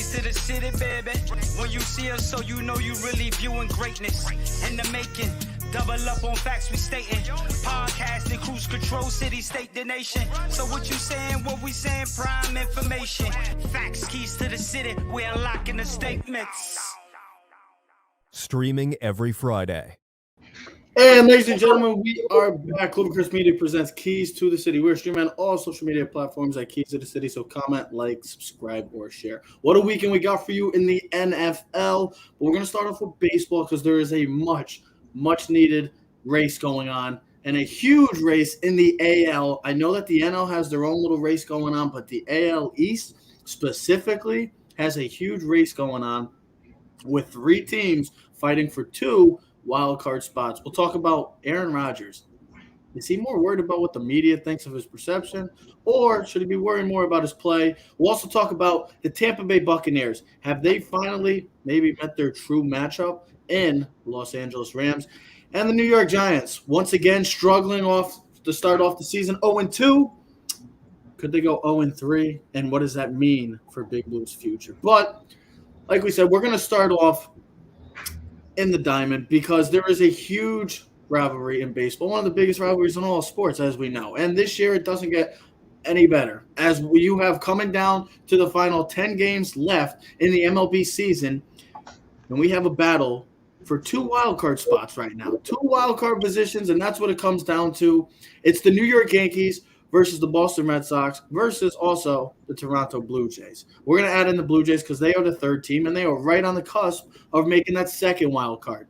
keys to the city, baby. When you see us, so you know you really viewing greatness in the making. Double up on facts we stating. Podcasting, cruise control, city, state, the nation. So what you saying, what we saying, prime information. Facts, keys to the city, we unlocking the statements. Streaming every Friday. And ladies and gentlemen, we are back. Clovercrest Media presents Keys to the City. We're streaming on all social media platforms at Keys to the City. So comment, like, subscribe, or share. What a weekend we got for you in the NFL. But we're going to start off with baseball because there is a much needed race going on and a huge race in the AL. I know that the NL has their own little race going on, but the AL East specifically has a huge race going on with 3 teams fighting for 2 wild card spots. We'll talk about Aaron Rodgers. Is he more worried about what the media thinks of his perception, or should he be worrying more about his play? We'll also talk about the Tampa Bay Buccaneers. Have they finally maybe met their true matchup in Los Angeles Rams? And the New York Giants, once again, struggling to start off the season 0-2. Could they go 0-3? And what does that mean for Big Blue's future? But like we said, we're going to start off in the diamond because there is a huge rivalry in baseball, one of the biggest rivalries in all sports, as we know. And this year it doesn't get any better, as you have coming down to the final 10 games left in the MLB season, and we have a battle for 2 wild card spots right now, 2 wild card positions, and that's what it comes down to. It's the New York Yankees versus the Boston Red Sox versus also the Toronto Blue Jays. We're going to add in the Blue Jays because they are the 3rd team, and they are right on the cusp of making that 2nd wild card.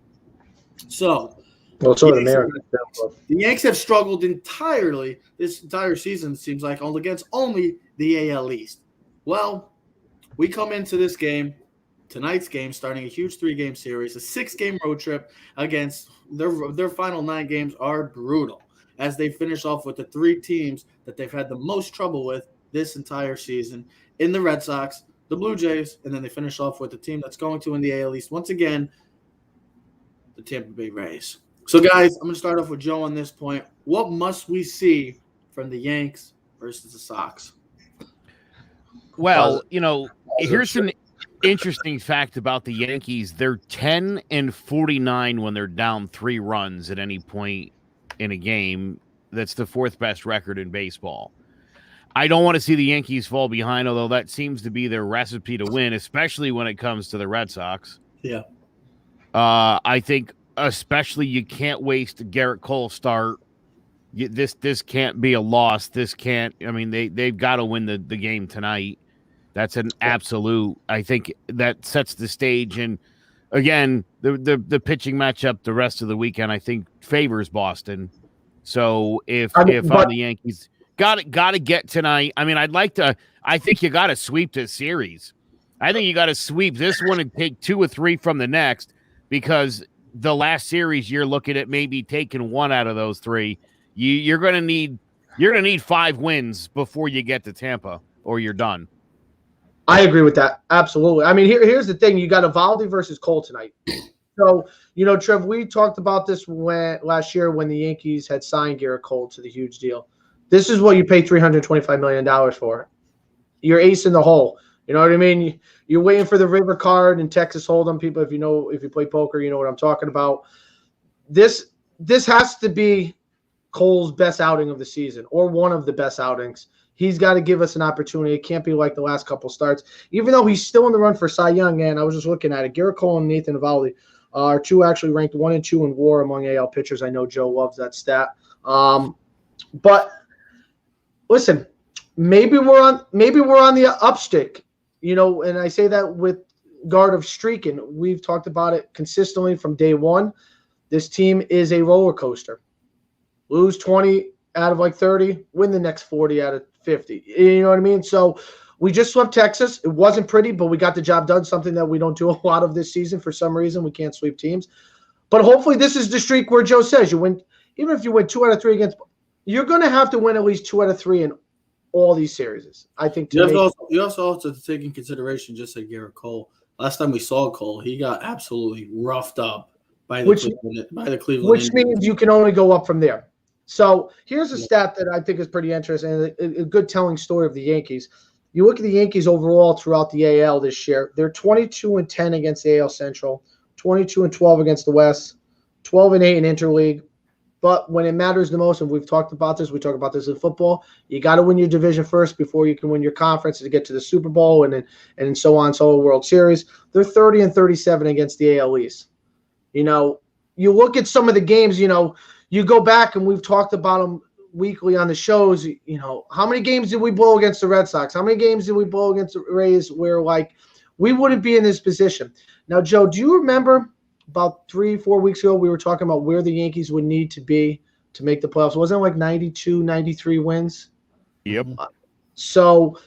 So, the Yanks have struggled entirely this entire season, it seems like, against only the AL East. Well, we come into this game, tonight's game, starting a huge 3-game series, a 6-game road trip against their final 9 games are brutal, as they finish off with the 3 teams that they've had the most trouble with this entire season in the Red Sox, the Blue Jays, and then they finish off with the team that's going to win the AL East once again, the Tampa Bay Rays. So, guys, I'm going to start off with Joe on this point. What must we see from the Yanks versus the Sox? Well, here's an interesting fact about the Yankees. They're 10-49 when they're down 3 runs at any point in a game. That's the 4th best record in baseball. I don't want to see the Yankees fall behind, although that seems to be their recipe to win, especially when it comes to the Red Sox. Yeah. I think especially you can't waste a Garrett Cole start. This can't be a loss. They've got to win the game tonight. That's an absolute. I think that sets the stage. And again, the pitching matchup the rest of the weekend, I think, favors Boston. So if I'm the Yankees, got to get tonight. I think you got to sweep this series. I think you got to sweep this one and take 2 or 3 from the next, because the last series you're looking at maybe taking 1 out of those 3. You're going to need 5 wins before you get to Tampa, or you're done. I agree with that. Absolutely. Here's the thing. You got Eovaldi versus Cole tonight. So, Trev, we talked about this last year when the Yankees had signed Garrett Cole to the huge deal. This is what you pay $325 million for. You're ace in the hole. You know what I mean? You're waiting for the river card and Texas Hold'em. People, if you play poker, you know what I'm talking about. This has to be Cole's best outing of the season, or one of the best outings. He's got to give us an opportunity. It can't be like the last couple starts. Even though he's still in the run for Cy Young, and I was just looking at it, Garrett Cole and Nathan Eovaldi are 2 actually ranked 1 and 2 in WAR among AL pitchers. I know Joe loves that stat. But listen, maybe we're on the upstick. And I say that with guard of streaking. We've talked about it consistently from day one. This team is a roller coaster. Lose 20 out of 30, win the next 40 out of 50. You know what I mean? So we just swept Texas. It wasn't pretty, but we got the job done, something that we don't do a lot of this season. For some reason, we can't sweep teams. But hopefully this is the streak where Joe says you win. Even if you win 2 out of 3 against, you're going to have to win at least 2 out of 3 in all these series. I think. You also have to take in consideration, just like Garrett Cole. Last time we saw Cole, he got absolutely roughed up by the Cleveland. Which means you can only go up from there. So here's a stat that I think is pretty interesting, and a good telling story of the Yankees. you look at the Yankees overall throughout the AL this year, they're 22-10 against the AL Central, 22-12 against the West, 12-8 in interleague. But when it matters the most, and we've talked about this, we talk about this in football, you got to win your division first before you can win your conference to get to the Super Bowl and so on, so World Series. They're 30-37 against the AL East. You know, you look at some of the games, you know, you go back and we've talked about them weekly on the shows. You know, how many games did we blow against the Red Sox? How many games did we blow against the Rays where, like, we wouldn't be in this position? Now, Joe, do you remember about 3-4 weeks ago, we were talking about where the Yankees would need to be to make the playoffs? Wasn't it like 92, 93 wins? Yep. So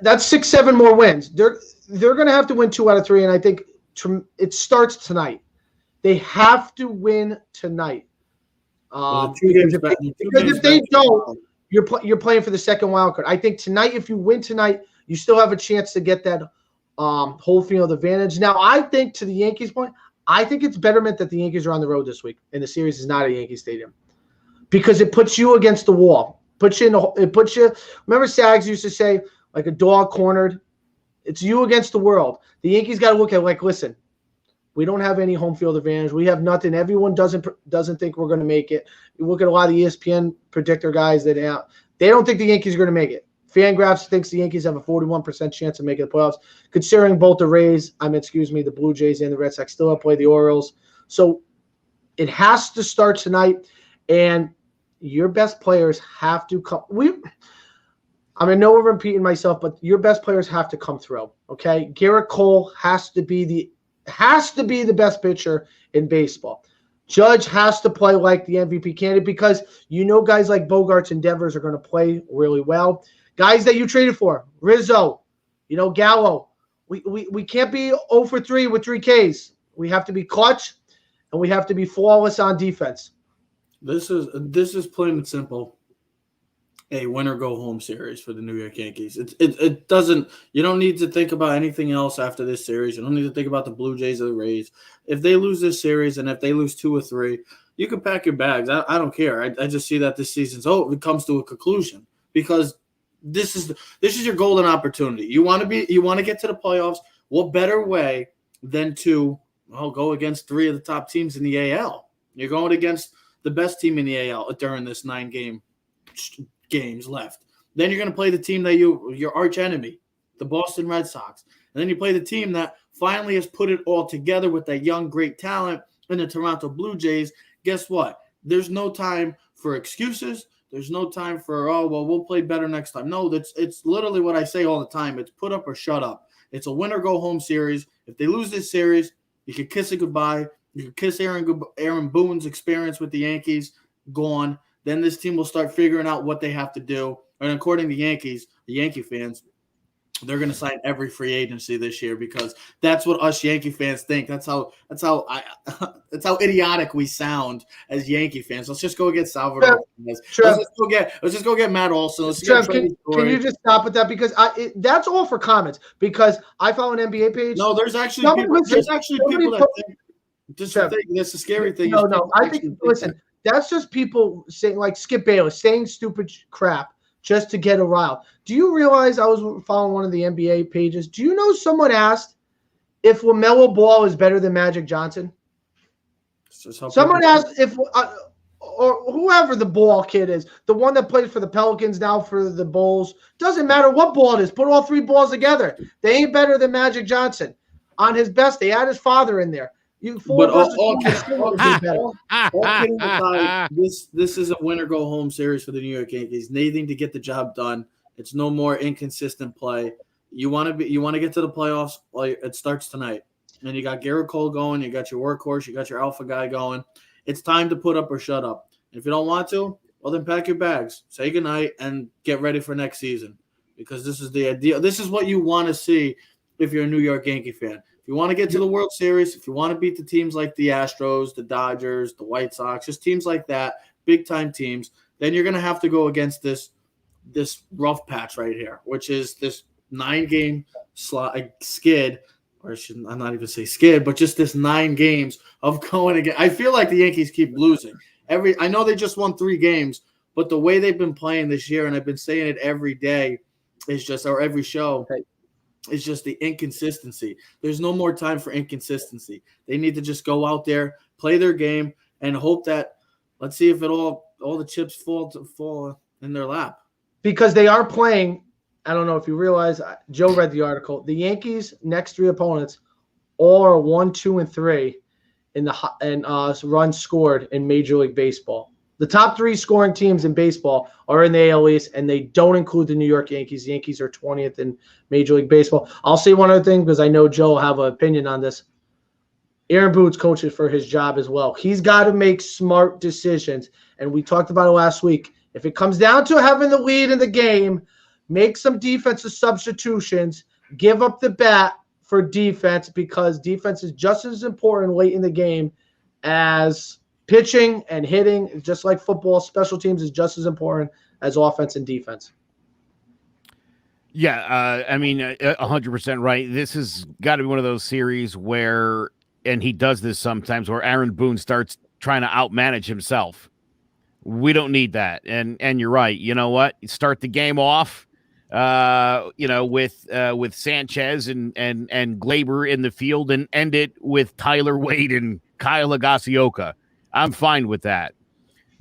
that's 6-7 more wins. They're going to have to win 2 out of 3, and I think it starts tonight. They have to win tonight. Because if they don't, you're playing for the second wild card. I think tonight, if you win tonight, you still have a chance to get that home field advantage. Now, I think to the Yankees' point, I think it's betterment that the Yankees are on the road this week and the series is not at Yankee Stadium, because it puts you against the wall. It puts you. Remember, Sags used to say, like a dog cornered. It's you against the world. The Yankees got to look at, like, listen, we don't have any home field advantage. We have nothing. Everyone doesn't think we're going to make it. You look at a lot of the ESPN predictor guys that they don't think the Yankees are going to make it. Fangraphs thinks the Yankees have a 41% chance of making the playoffs, considering both the Blue Jays and the Red Sox still have played the Orioles. So it has to start tonight, and your best players have to come. I know we're repeating myself, but your best players have to come through. Okay, Garrett Cole has to be the best pitcher in baseball. Judge has to play like the MVP candidate, because you know guys like Bogarts and Devers are going to play really well. Guys that you traded for, Rizzo, you know, Gallo. We can't be 0 for 3 with 3 Ks. We have to be clutch, and we have to be flawless on defense. This is plain and simple a win or go home series for the New York Yankees. It doesn't. You don't need to think about anything else after this series. You don't need to think about the Blue Jays or the Rays. If they lose this series, and if they lose 2 or 3, you can pack your bags. I don't care. I just see that this season's it comes to a conclusion, because this is your golden opportunity. You want to get to the playoffs. What better way than to go against 3 of the top teams in the AL? You're going against the best team in the AL during this 9 games left. Then you're going to play the team that your arch enemy, the Boston Red Sox. And then you play the team that finally has put it all together with that young, great talent in the Toronto Blue Jays. Guess what? There's no time for excuses. There's no time for, we'll play better next time. No, it's literally what I say all the time. It's put up or shut up. It's a win or go home series. If they lose this series, you can kiss it goodbye. You can kiss Aaron Boone's experience with the Yankees gone. Then this team will start figuring out what they have to do. And according to the Yankee fans, they're going to sign every free agency this year, because that's what us Yankee fans think. That's how idiotic we sound as Yankee fans. Let's just go get Salvador. Let's just go get Matt Olson. Can you just stop with that? Because that's all for comments. Because I follow an NBA page. No, there's actually people that think. That's a scary thing. No. I think, listen, that's just people saying, like Skip Bayless, saying stupid crap just to get a rile. Do you realize, I was following one of the NBA pages, do you know someone asked if LaMelo Ball is better than Magic Johnson? Someone asked if or whoever the Ball kid is, the one that plays for the Pelicans, now for the Bulls, doesn't matter what ball it is, put all 3 balls together. They ain't better than Magic Johnson. On his best, they had his father in there. This is a win or go home series for the New York Yankees. Needing to get the job done. It's no more inconsistent play. You want to get to the playoffs. Well, it starts tonight. And you got Garrett Cole going. You got your workhorse. You got your alpha guy going. It's time to put up or shut up. And if you don't want to, well, then pack your bags, say goodnight, and get ready for next season. Because this is the idea. This is what you want to see if you're a New York Yankee fan. If you want to get to the World Series, if you want to beat the teams like the Astros, the Dodgers, the White Sox, just teams like that, big-time teams, then you're going to have to go against this rough patch right here, which is this 9-game skid, or I'm not even say skid, but just this 9 games of going again. I feel like the Yankees keep losing. I know they just won 3 games, but the way they've been playing this year, and I've been saying it every day, is just, or every show, Right. is just the inconsistency. There's no more time for inconsistency. They need to just go out there, play their game, and hope that, let's see if all the chips fall in their lap. Because they are playing, I don't know if you realize, Joe read the article. The Yankees' next 3 opponents all are 1, 2, and 3 in the runs scored in Major League Baseball. The top 3 scoring teams in baseball are in the AL East, and they don't include the New York Yankees. The Yankees are 20th in Major League Baseball. I'll say one other thing because I know Joe will have an opinion on this. Aaron Boone's coaches for his job as well. He's got to make smart decisions, and we talked about it last week. If it comes down to having the lead in the game, make some defensive substitutions, give up the bat for defense because defense is just as important late in the game as pitching and hitting. Just like football, special teams is just as important as offense and defense. Yeah, 100% right. This has got to be one of those series where, and he does this sometimes, where Aaron Boone starts trying to outmanage himself. We don't need that. And you're right. You know what? Start the game off, with Sanchez and Glaber in the field, and end it with Tyler Wade and Kyle Higashioka. I'm fine with that.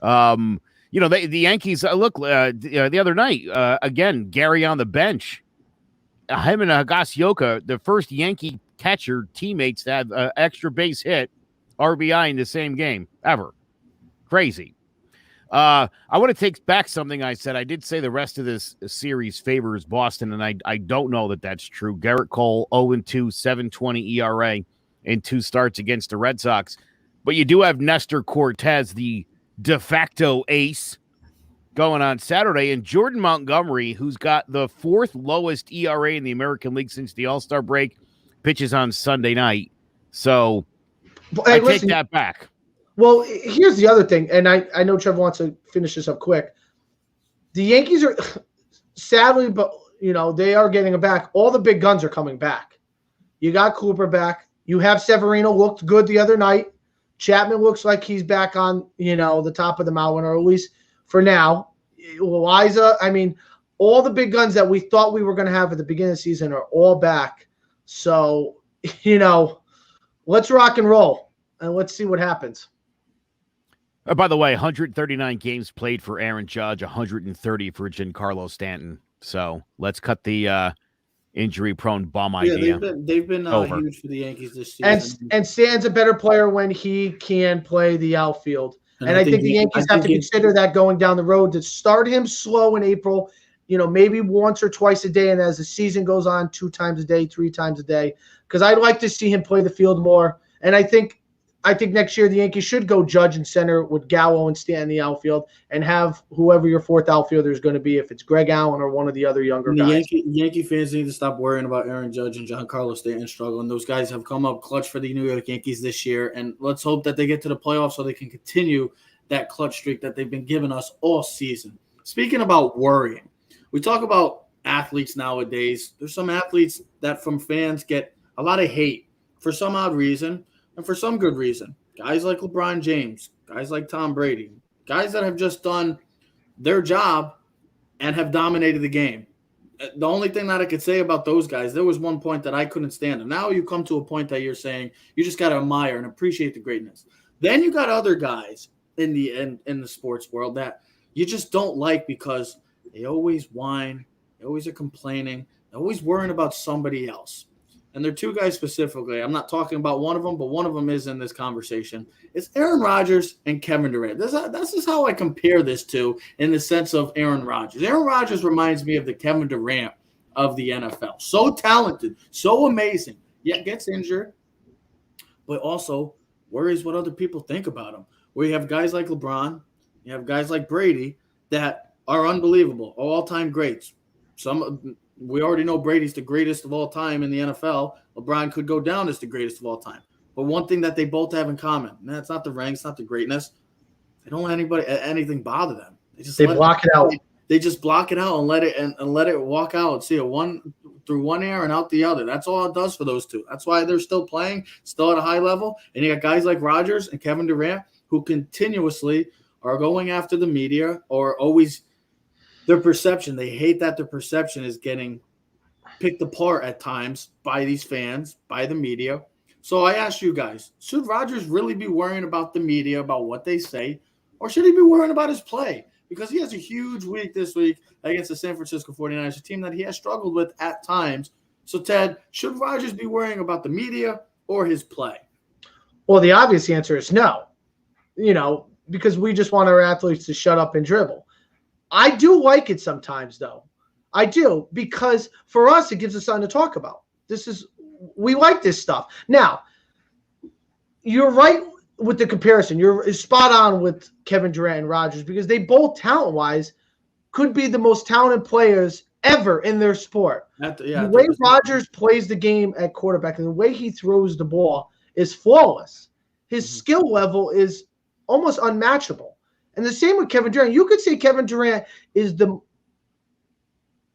The Yankees the other night, again, Gary on the bench, him and Higashioka, the first Yankee catcher teammates to have an extra base hit, RBI in the same game ever. Crazy. I want to take back something I said. I did say the rest of this series favors Boston, and I don't know that that's true. Garrett Cole, 0-2, 7.20 ERA in 2 starts against the Red Sox. But you do have Nestor Cortez, the de facto ace, going on Saturday, and Jordan Montgomery, who's got the 4th lowest ERA in the American League since the All-Star break, pitches on Sunday night. So I take that back. Well, here's the other thing, and I know Trevor wants to finish this up quick. The Yankees are, sadly, but they are getting it back. All the big guns are coming back. You got Cooper back. You have Severino, looked good the other night. Chapman looks like he's back on, the top of the mountain, or at least for now. Eliza, all the big guns that we thought we were going to have at the beginning of the season are all back. So, let's rock and roll, and let's see what happens. By the way, 139 games played for Aaron Judge, 130 for Giancarlo Stanton. So let's cut the injury-prone bum idea. They've been huge for the Yankees this season. And Stan's a better player when he can play the outfield. And I think the Yankees have to consider that going down the road, to start him slow in April, maybe once or twice a day, and as the season goes on, 2 times a day, 3 times a day, because I'd like to see him play the field more. And I think next year the Yankees should go Judge and center with Gallo and Stanton in the outfield, and have whoever your 4th outfielder is going to be, if it's Greg Allen or one of the other younger guys. Yankee fans need to stop worrying about Aaron Judge and Giancarlo Stanton struggling. Those guys have come up clutch for the New York Yankees this year, and let's hope that they get to the playoffs so they can continue that clutch streak that they've been giving us all season. Speaking about worrying, we talk about athletes nowadays. There's some athletes that from fans get a lot of hate for some odd reason, and for some good reason. Guys like LeBron James, guys like Tom Brady, guys that have just done their job and have dominated the game. The only thing that I could say about those guys, there was one point that I couldn't stand. And now you come to a point that you're saying you just got to admire and appreciate the greatness. Then you got other guys in the sports world that you just don't like because they always whine, they always are complaining, they're always worrying about somebody else. And there are 2 guys specifically. I'm not talking about one of them, but one of them is in this conversation. It's Aaron Rodgers and Kevin Durant. This is how I compare this to in the sense of Aaron Rodgers. Aaron Rodgers reminds me of the Kevin Durant of the NFL. So talented, so amazing, yet gets injured, but also worries what other people think about him. Where you have guys like LeBron, you have guys like Brady that are unbelievable, all-time greats. We already know Brady's the greatest of all time in the NFL. LeBron could go down as the greatest of all time. But one thing that they both have in common, and that's not the ranks, not the greatness. They don't let anything bother them. They block it out. They just block it out and let it walk out and see it through one ear and out the other. That's all it does for those 2. That's why they're still playing, still at a high level. And you got guys like Rodgers and Kevin Durant who continuously are going after the media or always their perception. They hate that their perception is getting picked apart at times by these fans, by the media. So I ask you guys, should Rodgers really be worrying about the media, about what they say, or should he be worrying about his play? Because he has a huge week this week against the San Francisco 49ers, a team that he has struggled with at times. So, Ted, should Rodgers be worrying about the media or his play? Well, the obvious answer is no, because we just want our athletes to shut up and dribble. I do like it sometimes, though. I do, because for us, it gives us something to talk about. We like this stuff. Now, you're right with the comparison. You're spot on with Kevin Durant and Rodgers, because they both, talent-wise, could be the most talented players ever in their sport. The way Rodgers plays the game at quarterback and the way he throws the ball is flawless. His skill level is almost unmatchable. And the same with Kevin Durant. You could say Kevin Durant is the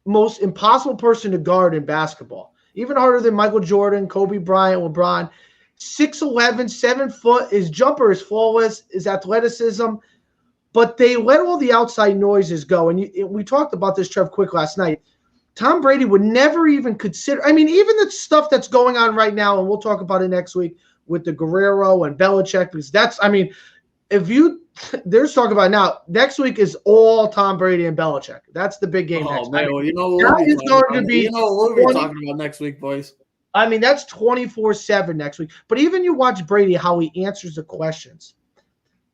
most impossible person to guard in basketball. Even harder than Michael Jordan, Kobe Bryant, LeBron. 6'11", 7 foot. His jumper is flawless. His athleticism. But they let all the outside noises go. And we talked about this, Trev, quick last night. Tom Brady would never even consider – even the stuff that's going on right now, and we'll talk about it next week with the Guerrero and Belichick, because that's – there's talk about now, next week is all Tom Brady and Belichick. That's the big game next week. Well, we'll be talking about next week, boys. That's 24/7 next week. But even you watch Brady, how he answers the questions.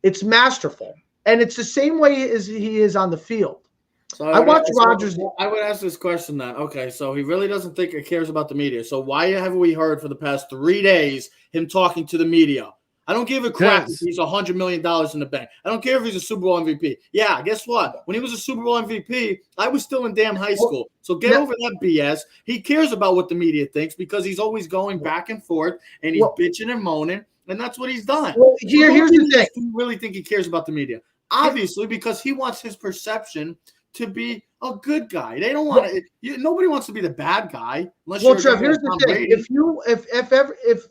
It's masterful. And it's the same way as he is on the field. So I watch Rodgers. I would ask this question then. Okay, so he really doesn't think it cares about the media. So why haven't we heard for the past 3 days him talking to the media? I don't give a crap if he's $100 million in the bank. I don't care if he's a Super Bowl MVP. Yeah, guess what? When he was a Super Bowl MVP, I was still in damn high school. So get over that BS. He cares about what the media thinks because he's always going back and forth and he's bitching and moaning, and that's what he's done. Well, here's the thing. Do you really think he cares about the media? Obviously, because he wants his perception to be a good guy. They don't want to. Nobody wants to be the bad guy. Unless Trev, here's the thing: if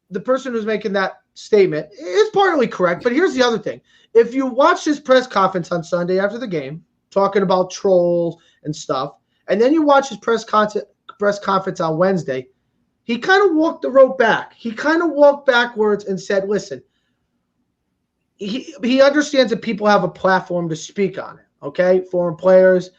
the person who's making that statement is partly correct, but here's the other thing: if you watch his press conference on Sunday after the game, talking about trolls and stuff, and then you watch his press conference on Wednesday, he kind of walked the road back. He kind of walked backwards and said, "Listen." He understands that people have a platform to speak on it, okay? Foreign players.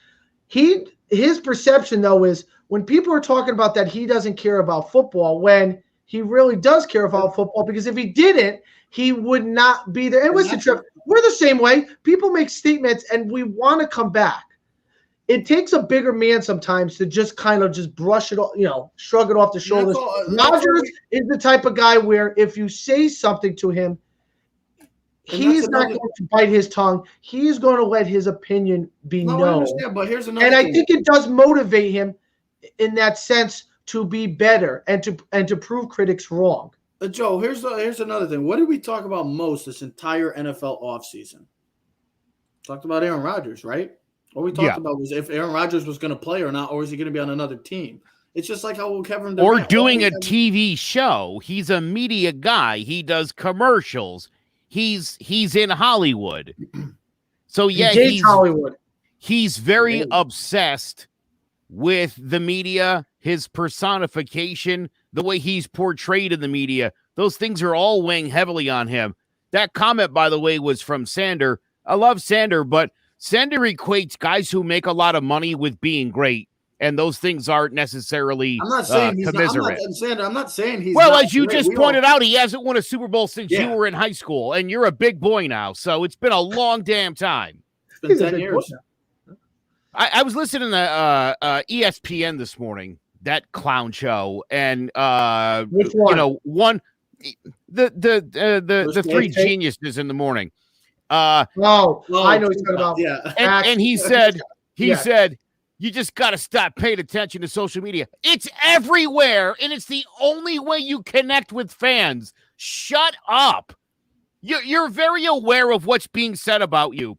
His perception, though, is when people are talking about that he doesn't care about football, when he really does care about football, because if he didn't, he would not be there. And listen, Trev, we're the same way. People make statements, and we want to come back. It takes a bigger man sometimes to just kind of just brush it off, shrug it off the shoulders. Rodgers is the type of guy where if you say something to him, he's not going to bite his tongue. He's going to let his opinion be known. I understand, but here's another thing. I think it does motivate him in that sense to be better and to prove critics wrong. Joe, here's another thing. What did we talk about most this entire NFL offseason? Talked about Aaron Rodgers, right? What we talked about was if Aaron Rodgers was going to play or not, or is he going to be on another team? It's just like how Kevin Durant. Or doing a TV show. He's a media guy. He does commercials. He's in Hollywood. So yeah, he's Hollywood. He's very obsessed with the media, his personification, the way he's portrayed in the media. Those things are all weighing heavily on him. That comment, by the way, was from Sander. I love Sander, but Sander equates guys who make a lot of money with being great. And those things aren't necessarily commiserate. I'm not saying he's well, as you just pointed out, he hasn't won a Super Bowl since you were in high school, and you're a big boy now. So it's been a long damn time. It's been 10 years. I was listening to ESPN this morning, that clown show, and which one? The three geniuses in the morning. I know what he's talking about. Yeah, and he said said. You just got to stop paying attention to social media. It's everywhere, and it's the only way you connect with fans. Shut up. You're very aware of what's being said about you.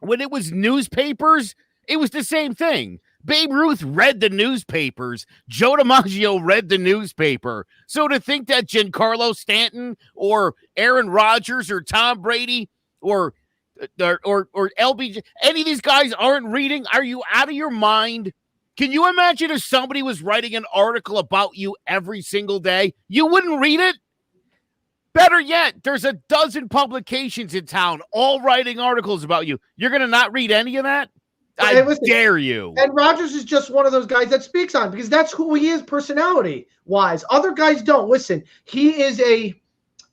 When it was newspapers, it was the same thing. Babe Ruth read the newspapers. Joe DiMaggio read the newspaper. So to think that Giancarlo Stanton or Aaron Rodgers or Tom Brady or or LBJ. Any of these guys aren't reading. Are you out of your mind? Can you imagine if somebody was writing an article about you every single day? You wouldn't read it? Better yet, there's a dozen publications in town all writing articles about you. You're going to not read any of that? I dare you. And Rodgers is just one of those guys that speaks on it because that's who he is personality-wise. Other guys don't. Listen, he is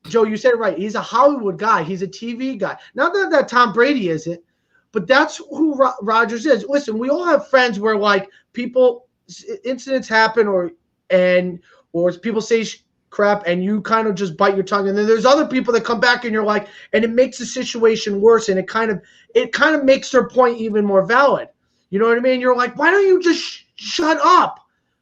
Joe, you said it right. He's a Hollywood guy. He's a TV guy. Not that Tom Brady isn't, but that's who Rodgers is. Listen, we all have friends where, like, incidents happen or people say crap and you kind of just bite your tongue, and then there's other people that come back and you're like, and it makes the situation worse, and it kind of makes their point even more valid. You know what I mean? You're like, why don't you just shut up?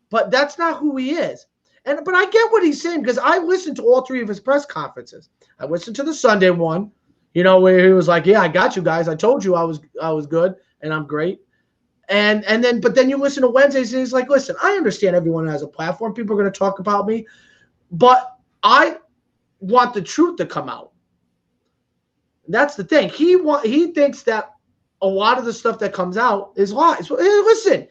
But that's not who he is. But I get what he's saying because I listened to all three of his press conferences. I listened to the Sunday one, where he was like, yeah, I got you guys. I told you I was good and I'm great. But then you listen to Wednesdays and he's like, listen, I understand everyone has a platform. People are going to talk about me. But I want the truth to come out. That's the thing. He thinks that a lot of the stuff that comes out is lies. Hey, listen,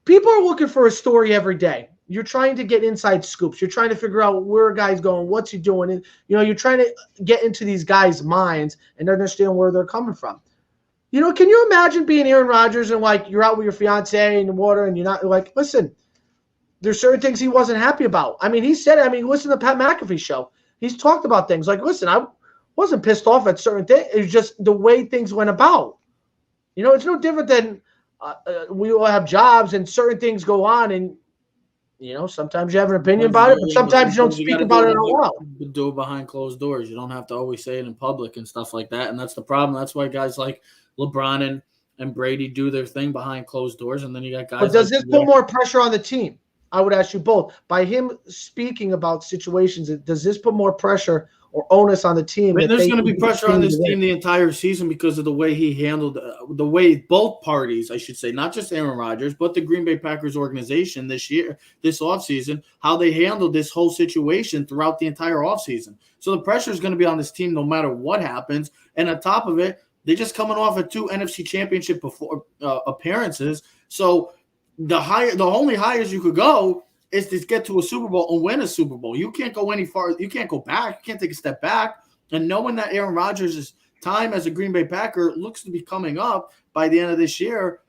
people are looking for a story every day. You're trying to get inside scoops. You're trying to figure out where a guy's going, what's he doing. And, you're trying to get into these guys' minds and understand where they're coming from. Can you imagine being Aaron Rodgers and, like, you're out with your fiance in the water and you're not like, listen, there's certain things he wasn't happy about. I mean, he said, listen to Pat McAfee's show. He's talked about things like, listen, I wasn't pissed off at certain things. It was just the way things went about. It's no different than we all have jobs and certain things go on and, sometimes you have an opinion about it, but sometimes you don't speak about it out loud. Do it behind closed doors. You don't have to always say it in public and stuff like that. And that's the problem. That's why guys like LeBron and Brady do their thing behind closed doors. And then you got guys. But does this put more pressure on the team? I would ask you both. By him speaking about situations, does this put more pressure or onus on the team? There's going to be pressure on this team the entire season because of the way he handled the way both parties, I should say, not just Aaron Rodgers, but the Green Bay Packers organization this offseason, how they handled this whole situation throughout the entire offseason. So the pressure is going to be on this team no matter what happens. And on top of it, they're just coming off of 2 NFC Championship appearances. So the only highest you could go is to get to a Super Bowl and win a Super Bowl. You can't go any far. You can't go back. You can't take a step back. And knowing that Aaron Rodgers' time as a Green Bay Packer looks to be coming up by the end of this year,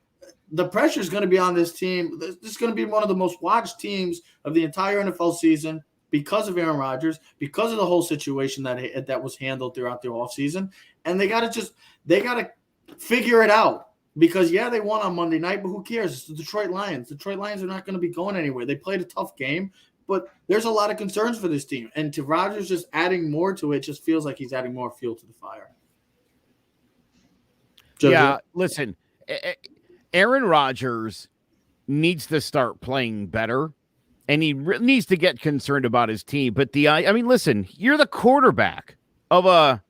the pressure is going to be on this team. This is going to be one of the most watched teams of the entire NFL season because of Aaron Rodgers, because of the whole situation that was handled throughout the offseason. And they got to figure it out. Because, they won on Monday night, but who cares? It's the Detroit Lions. The Detroit Lions are not going to be going anywhere. They played a tough game, but there's a lot of concerns for this team. And to Rodgers just adding more to it just feels like he's adding more fuel to the fire. Jojo? Yeah, listen, Aaron Rodgers needs to start playing better, and he needs to get concerned about his team. But listen, you're the quarterback of a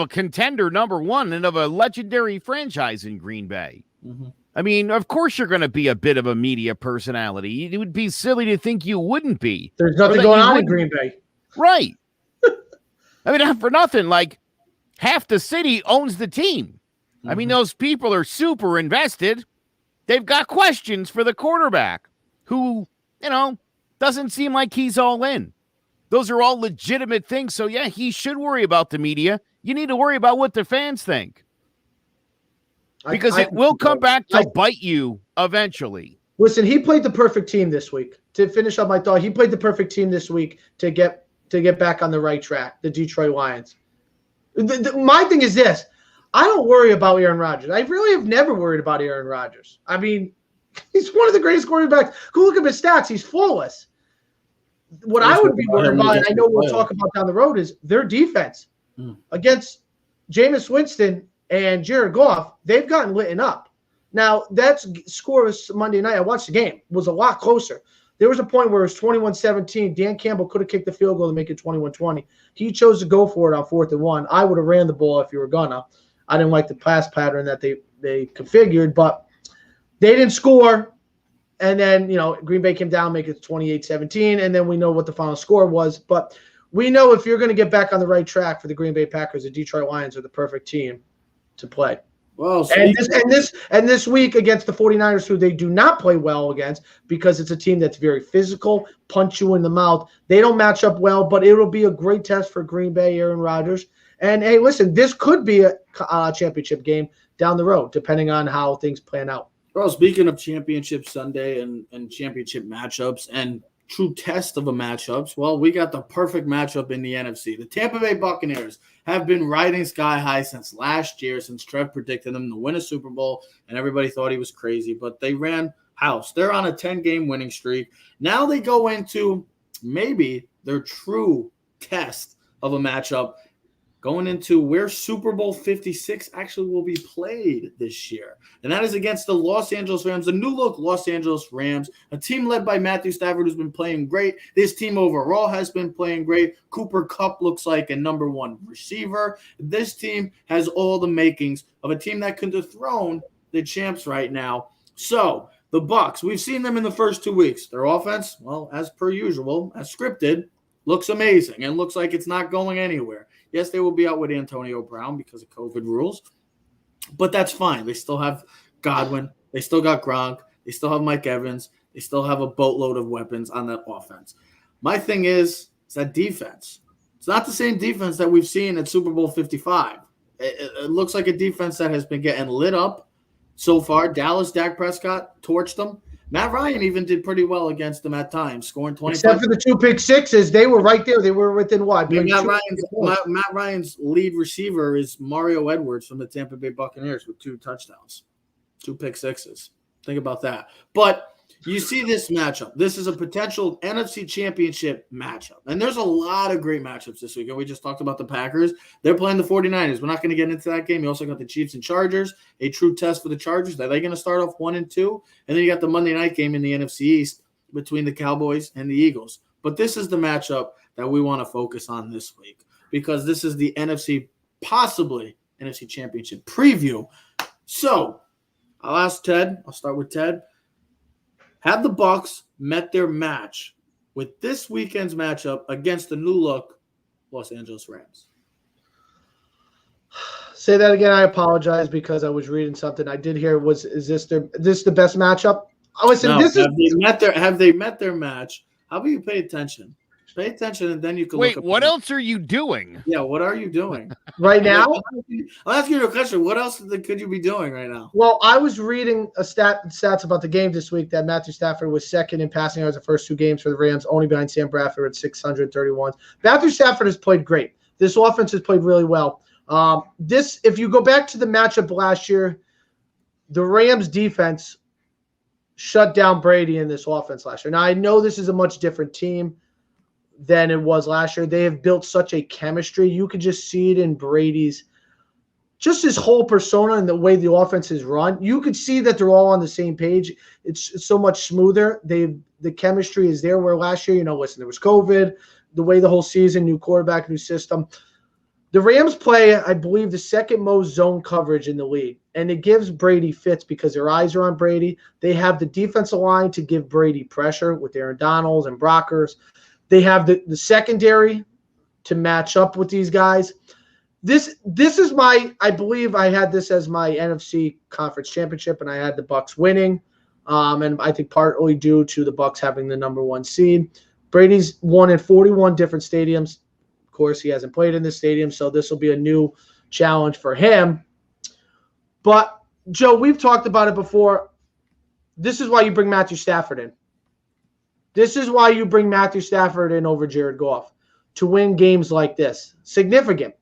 contender number one and of a legendary franchise in Green Bay. Mm-hmm. Of course you're going to be a bit of a media personality. It would be silly to think you wouldn't be. There's nothing going on in Green Bay. Right. Not for nothing. Like, half the city owns the team. Mm-hmm. Those people are super invested. They've got questions for the quarterback who, doesn't seem like he's all in. Those are all legitimate things. So, he should worry about the media. You need to worry about what the fans think. Because it will come back to bite you eventually. Listen, he played the perfect team this week. To finish up my thought, he played the perfect team this week to get back on the right track, the Detroit Lions. My thing is this. I don't worry about Aaron Rodgers. I really have never worried about Aaron Rodgers. He's one of the greatest quarterbacks. Go look at his stats. He's flawless. What I would be worried about, and I know we'll talk about down the road, is their defense. Against Jameis Winston and Jared Goff, they've gotten lit up. Now, that score was Monday night. I watched the game. It was a lot closer. There was a point where it was 21-17. Dan Campbell could have kicked the field goal to make it 21-20. He chose to go for it on 4th and 1. I would have ran the ball if you were gonna. I didn't like the pass pattern that they configured, but they didn't score. And then, Green Bay came down, make it 28-17, and then we know what the final score was. But we know if you're going to get back on the right track for the Green Bay Packers, the Detroit Lions are the perfect team to play. Well, And this week against the 49ers, who they do not play well against because it's a team that's very physical, punch you in the mouth. They don't match up well, but it'll be a great test for Green Bay, Aaron Rodgers. And, hey, listen, this could be a championship game down the road, depending on how things plan out. Well, speaking of Championship Sunday and championship matchups and true test of a matchups, well, we got the perfect matchup in the NFC. The Tampa Bay Buccaneers have been riding sky high since last year, since Trev predicted them to win a Super Bowl, and everybody thought he was crazy, but they ran house. They're on a 10-game winning streak. Now they go into maybe their true test of a matchup, going into where Super Bowl 56 actually will be played this year. And that is against the Los Angeles Rams, the new-look Los Angeles Rams, a team led by Matthew Stafford who's been playing great. This team overall has been playing great. Cooper Kupp looks like a number one receiver. This team has all the makings of a team that can dethrone the champs right now. So the Bucs, we've seen them in the first 2 weeks. Their offense, well, as per usual, as scripted, looks amazing and looks like it's not going anywhere. Yes, they will be out with Antonio Brown because of COVID rules, but that's fine. They still have Godwin. They still got Gronk. They still have Mike Evans. They still have a boatload of weapons on that offense. My thing is that defense. It's not the same defense that we've seen at Super Bowl 55. It looks like a defense that has been getting lit up so far. Dallas, Dak Prescott torched them. Matt Ryan even did pretty well against them at times, scoring 25. Except for the 2 pick sixes, they were right there. They were within what? Matt Ryan's lead receiver is Mario Edwards from the Tampa Bay Buccaneers with 2 touchdowns, 2 pick sixes. Think about that. But you see this matchup. This is a potential NFC Championship matchup. And there's a lot of great matchups this week. And we just talked about the Packers. They're playing the 49ers. We're not going to get into that game. You also got the Chiefs and Chargers, a true test for the Chargers. Are they going to start off 1-2? And then you got the Monday night game in the NFC East between the Cowboys and the Eagles. But this is the matchup that we want to focus on this week because this is the possibly NFC Championship preview. So I'll ask Ted. I'll start with Ted. Have the Bucs met their match with this weekend's matchup against the new-look Los Angeles Rams? Say that again. I apologize because I was reading something. I did hear is this the best matchup? Have they met their match? How about you pay attention? Pay attention, and then you can wait. What else are you doing? Yeah, what are you doing right now? I'll ask you a question. What else could you be doing right now? Well, I was reading stats about the game this week that Matthew Stafford was second in passing yards the first 2 games for the Rams, only behind Sam Bradford at 631. Matthew Stafford has played great. This offense has played really well. If you go back to the matchup last year, the Rams defense shut down Brady in this offense last year. Now, I know this is a much different team than it was last year. They have built such a chemistry. You could just see it in Brady's, just his whole persona and the way the offense is run. You could see that they're all on the same page. It's so much smoother. The chemistry is there where last year, listen, there was COVID, the way the whole season, new quarterback, new system. The Rams play, I believe, the second most zone coverage in the league, and it gives Brady fits because their eyes are on Brady. They have the defensive line to give Brady pressure with Aaron Donalds and Brockers. They have the secondary to match up with these guys. This is I believe I had this as my NFC Conference Championship, and I had the Bucs winning, and I think partly due to the Bucs having the number 1 seed. Brady's won in 41 different stadiums. Of course, he hasn't played in this stadium, so this will be a new challenge for him. But, Joe, we've talked about it before. This is why you bring Matthew Stafford in. This is why you bring Matthew Stafford in over Jared Goff, to win games like this. Significant.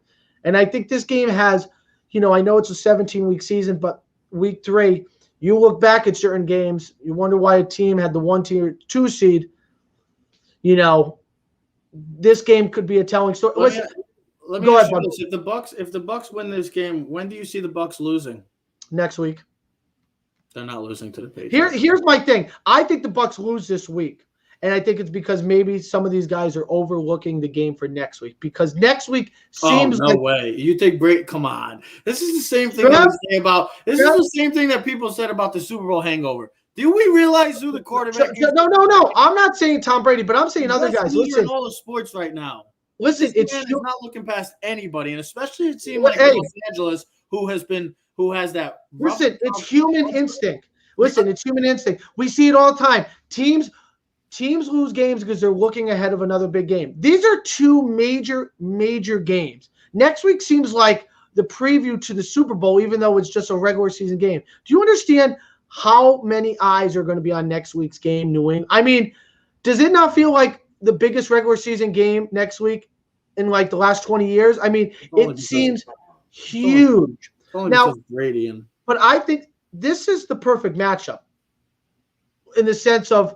And I think this game has, I know it's a 17-week season, but week 3, you look back at certain games, you wonder why a team had the 1-2 seed. This game could be a telling story. Listen, let me ask you this. If the Bucs win this game, when do you see the Bucs losing? Next week. They're not losing to the Patriots. Here's my thing. I think the Bucs lose this week. And I think it's because maybe some of these guys are overlooking the game for next week. Because next week seems no way. You think Brady? Come on. This is the same thing I was saying about. This is the same thing that people said about the Super Bowl hangover. Do we realize who the quarterback is? No. I'm not saying Tom Brady, but I'm saying other guys. Listen, in all the sports right now. Listen, this man is not looking past anybody, and especially it seemed like Los Angeles, who has that. Listen, it's human instinct. Listen, it's human instinct. We see it all the time. Teams lose games because they're looking ahead of another big game. These are two major games. Next week seems like the preview to the Super Bowl, even though it's just a regular season game. Do you understand how many eyes are going to be on next week's game, New England? I mean, does it not feel like the biggest regular season game next week in like the last 20 years? I mean, it seems huge. Now, Brady but I think this is the perfect matchup in the sense of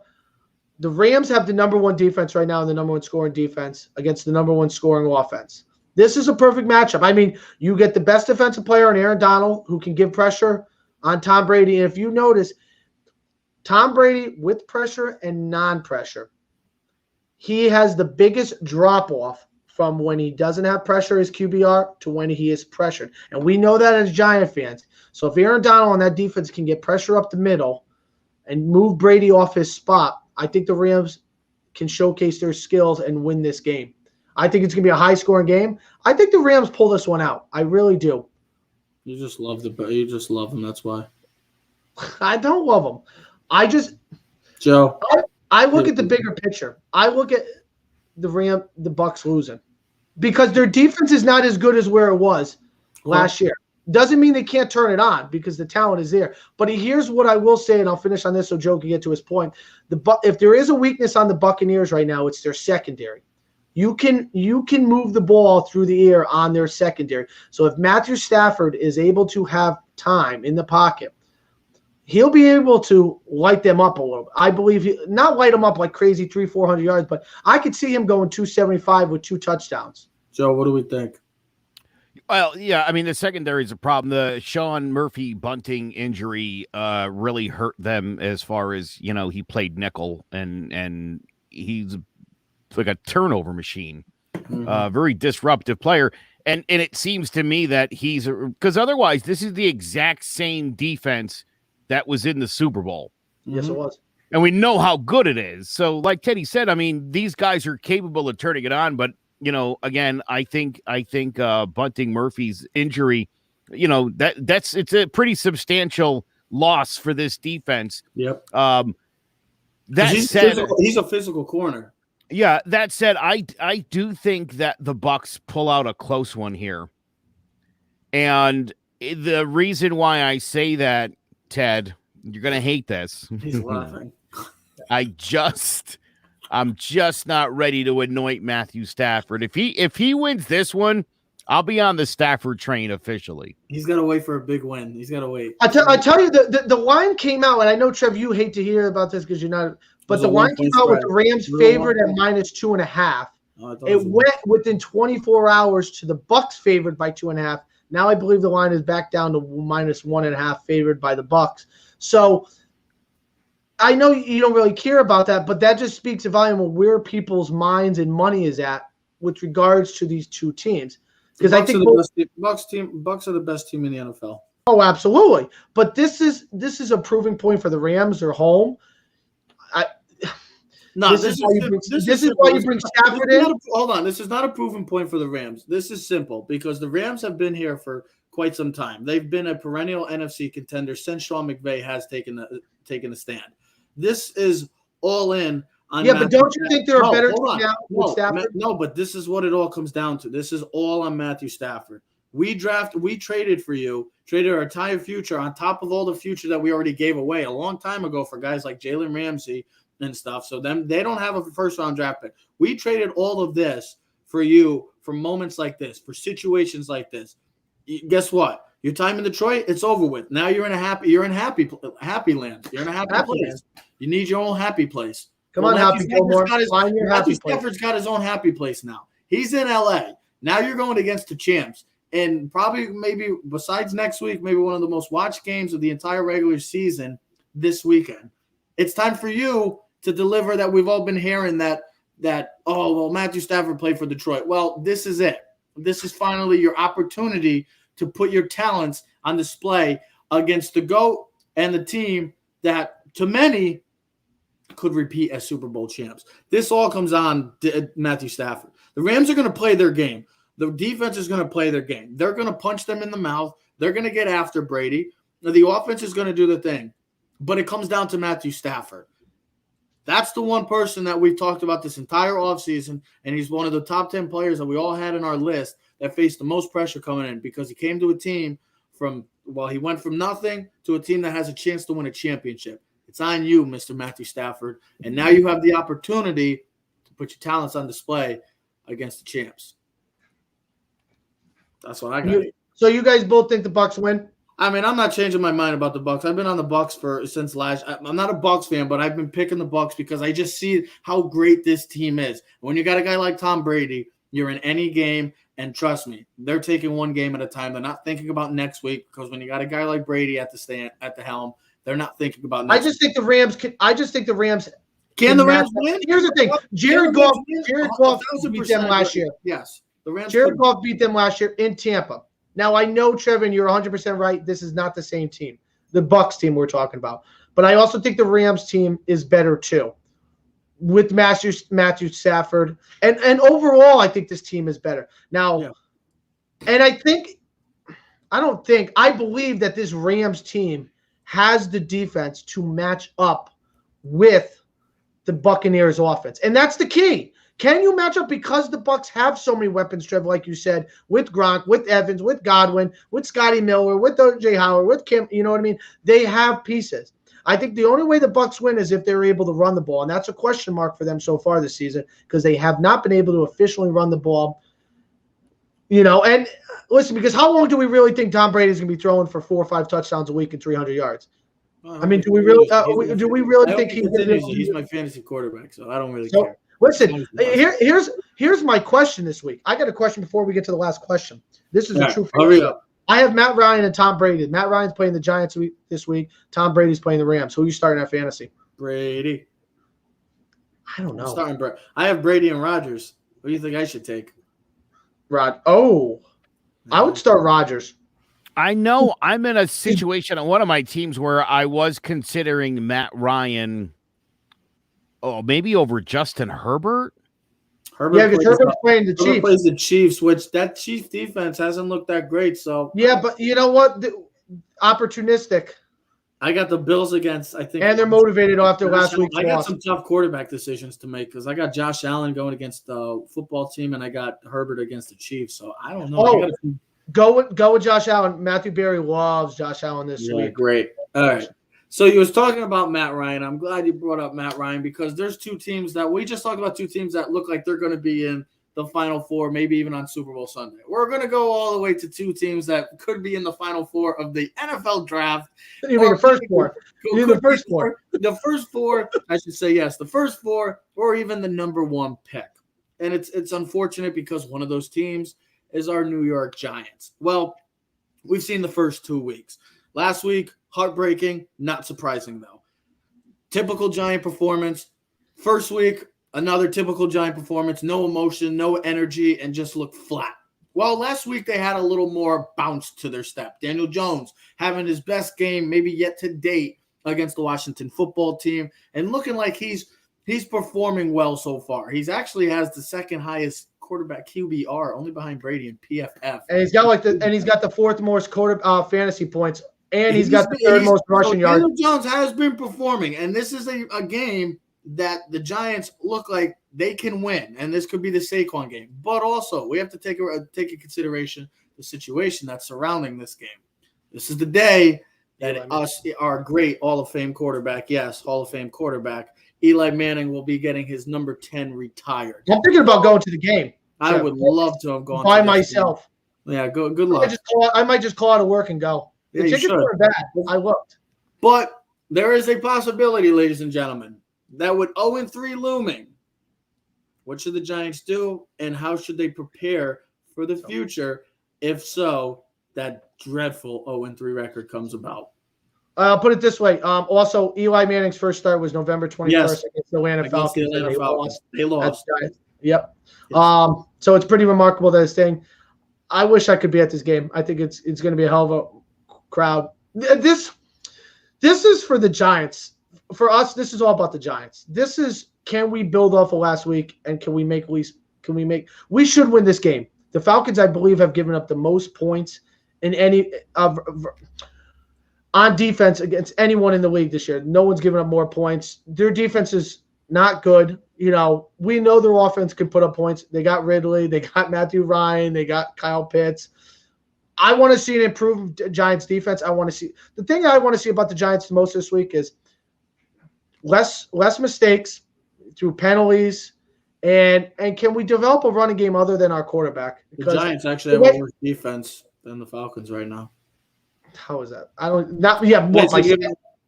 the Rams have the number one defense right now and the number one scoring defense against the number one scoring offense. This is a perfect matchup. I mean, you get the best defensive player in Aaron Donald who can give pressure on Tom Brady. And if you notice, Tom Brady with pressure and non-pressure, he has the biggest drop-off from when he doesn't have pressure as QBR to when he is pressured. And we know that as Giant fans. So if Aaron Donald on that defense can get pressure up the middle and move Brady off his spot, I think the Rams can showcase their skills and win this game. I think it's going to be a high-scoring game. I think the Rams pull this one out. I really do. You just love them. That's why. I don't love them. Joe. I look at the bigger picture. I look at the Bucs losing because their defense is not as good as where it was last year. Doesn't mean they can't turn it on because the talent is there. But here's what I will say, and I'll finish on this so Joe can get to his point. If there is a weakness on the Buccaneers right now, it's their secondary. You can move the ball through the air on their secondary. So if Matthew Stafford is able to have time in the pocket, he'll be able to light them up a little. I believe not light them up like crazy 300-400 yards, but I could see him going 275 with 2 touchdowns. Joe, what do we think? Well, yeah, I mean, the secondary is a problem. The Sean Murphy Bunting injury really hurt them as far as, he played nickel and he's like a turnover machine, very disruptive player. And it seems to me that because otherwise this is the exact same defense that was in the Super Bowl. Yes, it was. And we know how good it is. So like Teddy said, I mean, these guys are capable of turning it on, but again, I think Bunting Murphy's injury, it's a pretty substantial loss for this defense. Yep. He's a physical corner. Yeah, that said, I do think that the Bucs pull out a close one here. And the reason why I say that, Ted, you're going to hate this. He's laughing. I'm just not ready to anoint Matthew Stafford. If he wins this one, I'll be on the Stafford train officially. He's got to wait for a big win. He's got to wait. I tell you, the line came out, and I know, Trev, you hate to hear about this because you're not – but the line came out with the Rams favored at -2.5. It went within 24 hours to the Bucs favored by 2.5. Now I believe the line is back down to -1.5 favored by the Bucs. So I know you don't really care about that, but that just speaks a volume of where people's minds and money is at with regards to these two teams. Because I think Bucs are the best team in the NFL. Oh, absolutely. But this is a proving point for the Rams. They're home. This is why you bring Stafford in. Hold on. This is not a proven point for the Rams. This is simple because the Rams have been here for quite some time. They've been a perennial NFC contender since Sean McVay has taken a stand. This is all in on but don't you think they're a better team now with Stafford? No, but this is what it all comes down to. This is all on Matthew Stafford. We traded for you, traded our entire future on top of all the future that we already gave away a long time ago for guys like Jalen Ramsey and stuff. So they don't have a first-round draft pick. We traded all of this for you for moments like this, for situations like this. Guess what? Your time in Detroit, it's over with. Now you're in happy land. You're in a happy place. You need your own happy place. Come on, Happy Gilmore. Matthew Stafford's got his own happy place now. He's in LA. Now you're going against the champs. And probably maybe besides next week, maybe one of the most watched games of the entire regular season this weekend. It's time for you to deliver that we've all been hearing that Matthew Stafford played for Detroit. Well, this is it. This is finally your opportunity to put your talents on display against the GOAT and the team that, to many, could repeat as Super Bowl champs. This all comes on Matthew Stafford. The Rams are going to play their game. The defense is going to play their game. They're going to punch them in the mouth. They're going to get after Brady. The offense is going to do the thing. But it comes down to Matthew Stafford. That's the one person that we've talked about this entire offseason, and he's one of the top 10 players that we all had in our list that faced the most pressure coming in because he came to a team he went from nothing to a team that has a chance to win a championship. It's on you, Mr. Matthew Stafford, and now you have the opportunity to put your talents on display against the champs. That's what I got. So you guys both think the Bucs win? I mean, I'm not changing my mind about the Bucs. I've been on the Bucs since last. I'm not a Bucs fan, but I've been picking the Bucs because I just see how great this team is. When you got a guy like Tom Brady, you're in any game, and trust me, they're taking one game at a time. They're not thinking about next week because when you got a guy like Brady at the helm, they're not thinking about next week. I just think the Rams. Can the Rams win? Here's the thing: Jared Goff beat them last year. Yes, the Rams. Jared Goff beat them last year in Tampa. Now, I know, Trevor, and you're 100% right. This is not the same team, the Bucs team we're talking about. But I also think the Rams team is better, too, with Matthew Stafford. And overall, I think this team is better. Now, and I believe that this Rams team has the defense to match up with the Buccaneers offense. And that's the key. Can you match up because the Bucs have so many weapons, Trevor, like you said, with Gronk, with Evans, with Godwin, with Scotty Miller, with O.J. Howard, with Kim, you know what I mean? They have pieces. I think the only way the Bucs win is if they're able to run the ball, and that's a question mark for them so far this season because they have not been able to officially run the ball. And listen, because how long do we really think Tom Brady is going to be throwing for 4 or 5 touchdowns a week and 300 yards? I mean, do we really think he's my fantasy quarterback, so I don't really care. Listen, here's my question this week. I got a question before we get to the last question. This is a true hurry up. I have Matt Ryan and Tom Brady. Matt Ryan's playing the Giants this week. Tom Brady's playing the Rams. Who are you starting at fantasy? Brady. I don't know. I have Brady and Rodgers. What do you think I should take? I would start Rodgers. I know I'm in a situation on one of my teams where I was considering Matt Ryan. Oh, maybe over Justin Herbert? Because Herbert's playing the Chiefs. Herbert plays the Chiefs, which that Chiefs defense hasn't looked that great. So yeah, but you know what? Opportunistic. I got the Bills against, I think. And they're motivated after last week's loss. I got some tough quarterback decisions to make because I got Josh Allen going against the football team, and I got Herbert against the Chiefs. So I don't know. Go with Josh Allen. Matthew Berry loves Josh Allen this week. Great. All right. So you was talking about Matt Ryan. I'm glad you brought up Matt Ryan because there's two teams that we just talked about, two teams that look like they're going to be in the Final Four, maybe even on Super Bowl Sunday. We're going to go all the way to two teams that could be in the Final Four of the NFL draft. You mean the first four? The first four. The first four, I should say, yes, the first four or even the number one pick. And it's unfortunate because one of those teams is our New York Giants. Well, we've seen the first 2 weeks. Last week, heartbreaking, not surprising though. Typical Giant performance. First week, another typical Giant performance. No emotion, no energy, and just looked flat. Well, last week they had a little more bounce to their step. Daniel Jones having his best game maybe yet to date against the Washington football team and looking like he's performing well so far. He's actually has the second highest quarterback QBR, only behind Brady and PFF. And he's got the fourth most fantasy points. And he's got the third most rushing yards. Daniel Jones has been performing, and this is a game that the Giants look like they can win, and this could be the Saquon game. But also, we have to take into consideration the situation that's surrounding this game. This is the day that our great Hall of Fame quarterback, Eli Manning will be getting his number 10 retired. I'm thinking about going to the game. I would love to have gone by myself. Game. Yeah, good luck. I might just call out of work and go. The tickets weren't bad. I looked. But there is a possibility, ladies and gentlemen, that with 0-3 looming, what should the Giants do and how should they prepare for the future if so that dreadful 0-3 record comes about? I'll put it this way. Also, Eli Manning's first start was November 21st against the Atlanta Falcons. They lost. Yep. Yes. So it's pretty remarkable that it's staying. I wish I could be at this game. I think it's going to be a hell of a crowd. This is for the Giants. For us, this is all about the Giants. This is, can we build off of last week and we should win this game. The Falcons, I believe, have given up the most points in any on defense against anyone in the league this year. No one's given up more points. Their defense is not good. We know their offense can put up points. They got Ridley. They got Matthew Ryan. They got Kyle Pitts. I want to see an improved Giants defense. The thing I want to see about the Giants the most this week is less mistakes through penalties, and can we develop a running game other than our quarterback? Because the Giants actually have a worse defense than the Falcons right now. How is that?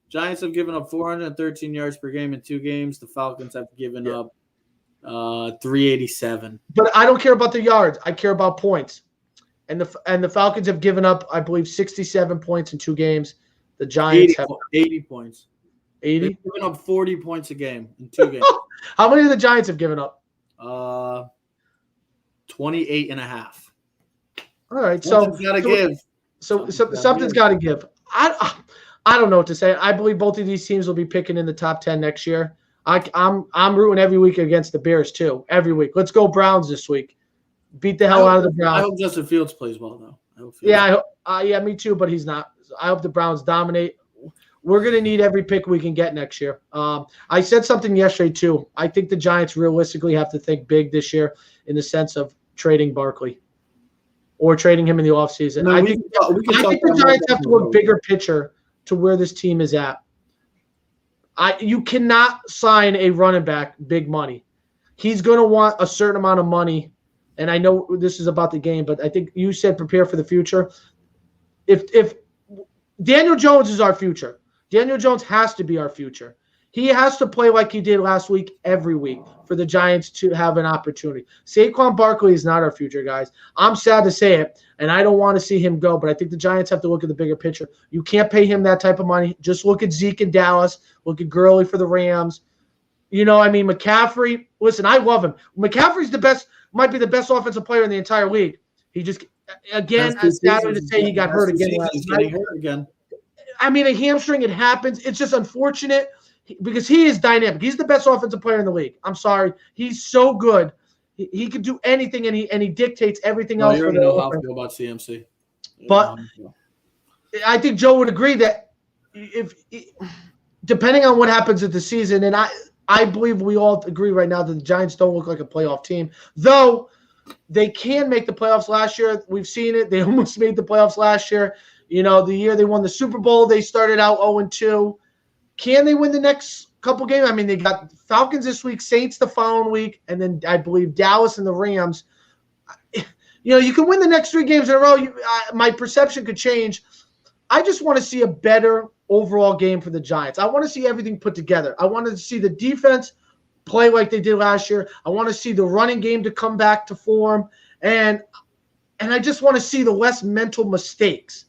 Giants have given up 413 yards per game in 2 games. The Falcons have given up 387. But I don't care about the yards. I care about points. And the Falcons have given up, I believe, 67 points in 2 games. The Giants have 80 points. 80? They've given up 40 points a game in 2 games. How many of the Giants have given up? 28 and a half. All right. Something's got to give. Something's got to give. I don't know what to say. I believe both of these teams will be picking in the top 10 next year. I'm rooting every week against the Bears too. Every week. Let's go Browns this week. Beat the hell out of the Browns. I hope Justin Fields plays well though. Me too, but he's not. I hope the Browns dominate. We're going to need every pick we can get next year. I said something yesterday too. I think the Giants realistically have to think big this year in the sense of trading Barkley or trading him in the offseason. I think the Giants have to look bigger picture to where this team is at. You cannot sign a running back big money. He's going to want a certain amount of money. And I know this is about the game, but I think you said prepare for the future. If Daniel Jones is our future, Daniel Jones has to be our future. He has to play like he did last week every week for the Giants to have an opportunity. Saquon Barkley is not our future, guys. I'm sad to say it, and I don't want to see him go, but I think the Giants have to look at the bigger picture. You can't pay him that type of money. Just look at Zeke in Dallas. Look at Gurley for the Rams. McCaffrey, listen, I love him. McCaffrey's might be the best offensive player in the entire league. He just, again, I'm sadly to say he got hurt again last night. A hamstring, it happens. It's just unfortunate because he is dynamic. He's the best offensive player in the league. I'm sorry. He's so good. He can do anything, and he dictates everything else. You already know how I feel about CMC. But I think Joe would agree that if depending on what happens at the season, and I believe we all agree right now that the Giants don't look like a playoff team, though they can make the playoffs last year. We've seen it. They almost made the playoffs last year. The year they won the Super Bowl, they started out 0-2. Can they win the next couple games? They got Falcons this week, Saints the following week, and then I believe Dallas and the Rams. You can win the next 3 games in a row. My perception could change. I just want to see a better overall game for the Giants. I want to see everything put together. I wanted to see the defense play like they did last year. I want to see the running game to come back to form, and I just want to see the less mental mistakes.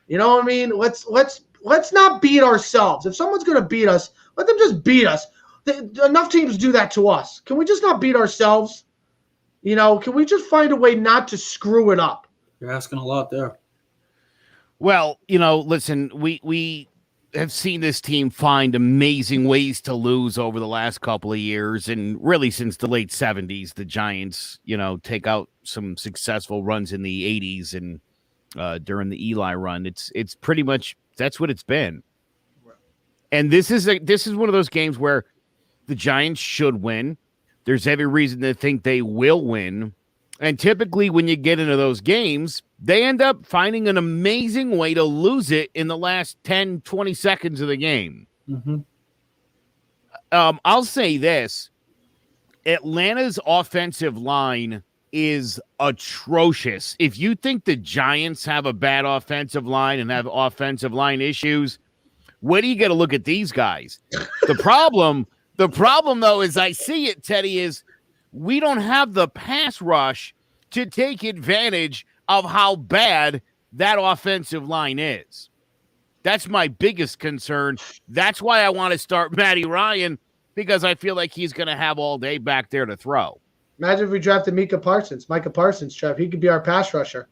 You know what I mean? Let's not beat ourselves. If someone's going to beat us, let them just beat us. Enough teams do that to us. Can we just not beat ourselves? Can we just find a way not to screw it up? You're asking a lot there. Well, listen, we have seen this team find amazing ways to lose over the last couple of years, and really since the late 70s, the Giants, take out some successful runs in the 80s and during the Eli run. It's pretty much that's what it's been. And this is one of those games where the Giants should win. There's every reason to think they will win. And typically when you get into those games, they end up finding an amazing way to lose it in the last 10, 20 seconds of the game. Mm-hmm. I'll say this. Atlanta's offensive line is atrocious. If you think the Giants have a bad offensive line and have offensive line issues, where do you get to look at these guys? The problem, though, is I see it, Teddy, is we don't have the pass rush to take advantage of how bad that offensive line is. That's my biggest concern. That's why I want to start Matty Ryan, because I feel like he's going to have all day back there to throw. Imagine if we drafted Micah Parsons, Trev. He could be our pass rusher.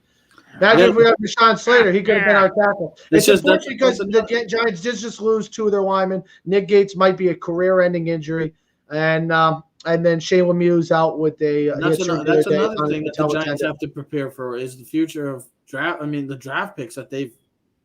Imagine if we had Rashawn Slater. He could have been our tackle. It's unfortunate because the Giants did just lose 2 of their linemen. Nick Gates might be a career-ending injury. And And then Shane Lemieux's out with a That's another on thing that the patella Giants tendon. have to prepare for is the future of draft. I mean, the draft picks that they've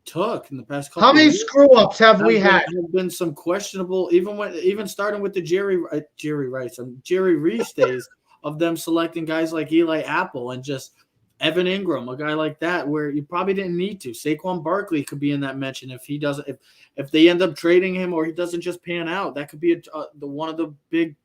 took in the past couple How many of years screw ups have we had? have been some questionable, even starting with the Jerry Reese days of them selecting guys like Eli Apple and just Evan Ingram, a guy like that, where you probably didn't need to. Saquon Barkley could be in that mention if he doesn't. If they end up trading him or he doesn't just pan out, that could be one of the big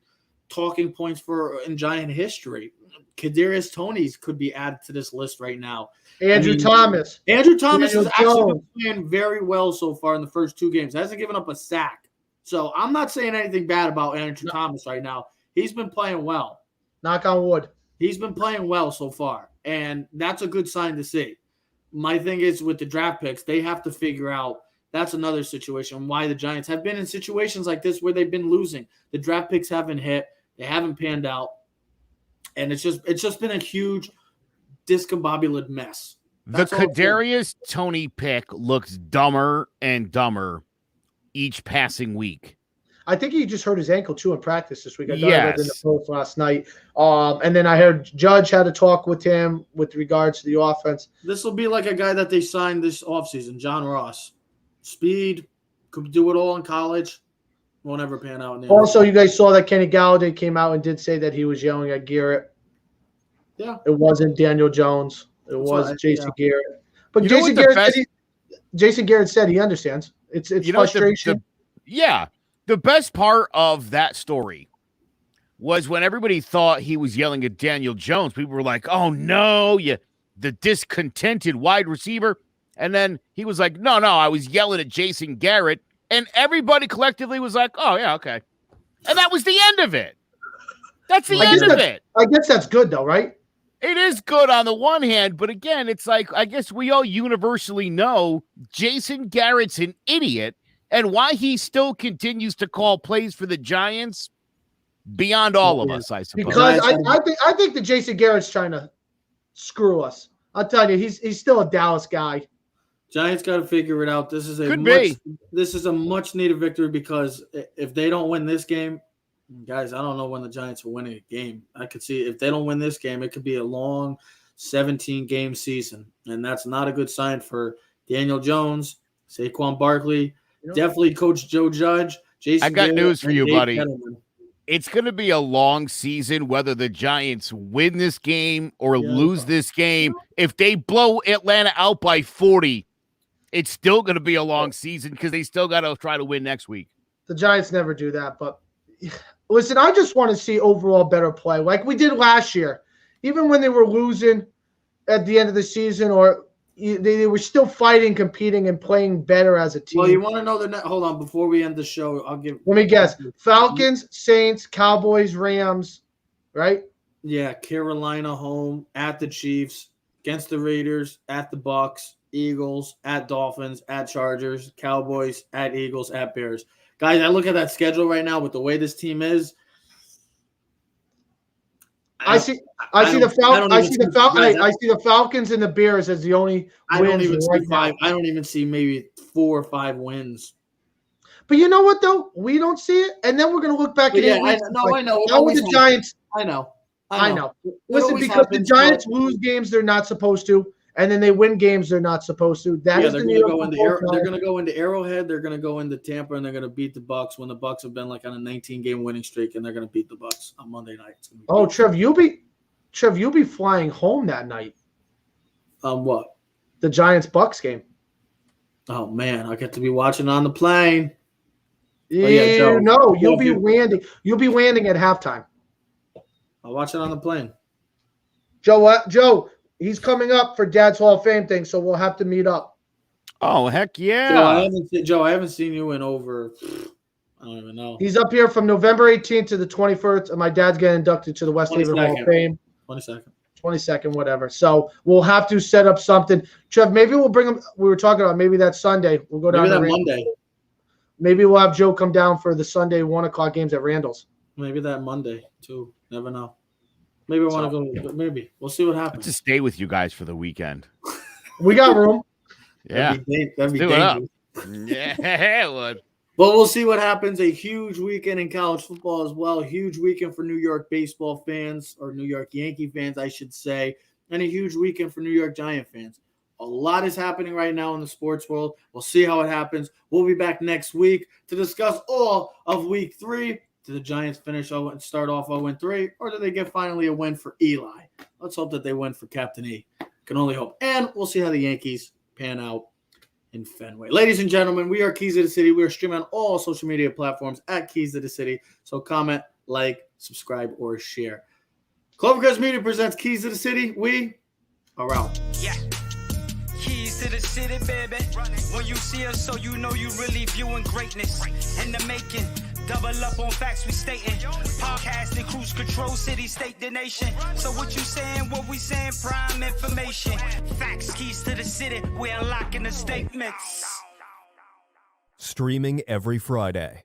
talking points in Giant history. Kadarius Toney's could be added to this list right now. Andrew Thomas has actually Jones. been playing very well so far in the first 2 games. Hasn't given up a sack. So I'm not saying anything bad about Andrew Thomas right now. He's been playing well. Knock on wood. He's been playing well so far, and that's a good sign to see. My thing is with the draft picks, they have to figure out that's another situation why the Giants have been in situations like this where they've been losing. The draft picks haven't hit. They haven't panned out. And it's just been a huge discombobulated mess. The Kadarius Toney pick looks dumber and dumber each passing week. I think he just hurt his ankle too in practice this week. I read in the post last night. And then I heard Judge had a talk with him with regards to the offense. This will be like a guy that they signed this offseason, John Ross. Speed, could do it all in college. Won't ever pan out in the Also, you guys saw that Kenny Galladay came out and did say that he was yelling at Garrett. Yeah. It wasn't Daniel Jones. It was Jason Garrett. But Jason Garrett said he understands. It's frustration. The best part of that story was when everybody thought he was yelling at Daniel Jones. People were like, oh, no, the discontented wide receiver. And then he was like, no, I was yelling at Jason Garrett. And everybody collectively was like, oh, yeah, okay. And that was the end of it. That's the end of it. I guess that's good, though, right? It is good on the one hand, but again, it's like, I guess we all universally know Jason Garrett's an idiot, and why he still continues to call plays for the Giants beyond all of us, I suppose. Because I think that Jason Garrett's trying to screw us. I'll tell you, he's still a Dallas guy. Giants got to figure it out. This is a much needed victory because if they don't win this game, guys, I don't know when the Giants are winning a game. I could see if they don't win this game, it could be a long 17-game season, and that's not a good sign for Daniel Jones, Saquon Barkley, definitely Coach Joe Judge. Jason I got Garrett, news for you, Dave buddy. Gettleman. It's going to be a long season, whether the Giants win this game or lose this game. If they blow Atlanta out by 40, it's still going to be a long season because they still got to try to win next week. The Giants never do that, but listen, I just want to see overall better play like we did last year. Even when they were losing at the end of the season or they were still fighting, competing, and playing better as a team. Well, you want to know the net? Hold on, before we end the show, I'll give. Let me guess: Falcons, Saints, Cowboys, Rams, right? Yeah, Carolina home at the Chiefs, against the Raiders, at the Bucs, Eagles, at Dolphins, at Chargers, Cowboys, at Eagles, at Bears. Guys, I look at that schedule right now with the way this team is. I see the Falcons and the Bears as the only wins right now. I don't even see maybe 4 or 5 wins. But you know what though? We don't see it, and then we're going to look back at 8 weeks. I know. How would the Giants? I know. Listen, because the Giants lose games they're not supposed to, and then they win games they're not supposed to. They're going to go into Arrowhead. They're going to go into Tampa, and they're going to beat the Bucs when the Bucs have been like on a 19-game winning streak, and they're going to beat the Bucs on Monday night. Oh, Trev, you'll be flying home that night. What? The Giants-Bucs game. Oh man, I get to be watching on the plane. You'll be landing. You'll be landing at halftime. I'll watch it on the plane. Joe, he's coming up for Dad's Hall of Fame thing, so we'll have to meet up. Oh, heck yeah. Joe, I haven't seen you in over, I don't even know. He's up here from November 18th to the 21st, and my dad's getting inducted to the West Haven Hall of Fame. 22nd, whatever. So we'll have to set up something. Trev, maybe we'll bring him. We were talking about maybe that Sunday. We'll go down to Monday. Maybe we'll have Joe come down for the Sunday 1:00 games at Randall's. Maybe that Monday, too. Never know. Maybe I want to go. Maybe. We'll see what happens. Just stay with you guys for the weekend. We got room. Yeah. That'd be dangerous. Yeah, it would. But we'll see what happens. A huge weekend in college football as well. Huge weekend for New York baseball fans, or New York Yankee fans, I should say, and a huge weekend for New York Giant fans. A lot is happening right now in the sports world. We'll see how it happens. We'll be back next week to discuss all of week 3. Do the Giants finish and start off 0-3, or do they get finally a win for Eli? Let's hope that they win for Captain E. Can only hope. And we'll see how the Yankees pan out in Fenway. Ladies and gentlemen, we are Keys of the City. We are streaming on all social media platforms at Keys of the City. So comment, like, subscribe, or share. Clovercrest Media presents Keys of the City. We are out. Yeah. Keys to the city, baby. When you see us, so you know you really viewing greatness in the making. Double up on facts we stating. Podcasting, cruise control, city, state, the nation. So what you saying, what we saying, prime information. Facts, keys to the city, we unlocking the statements. Streaming every Friday.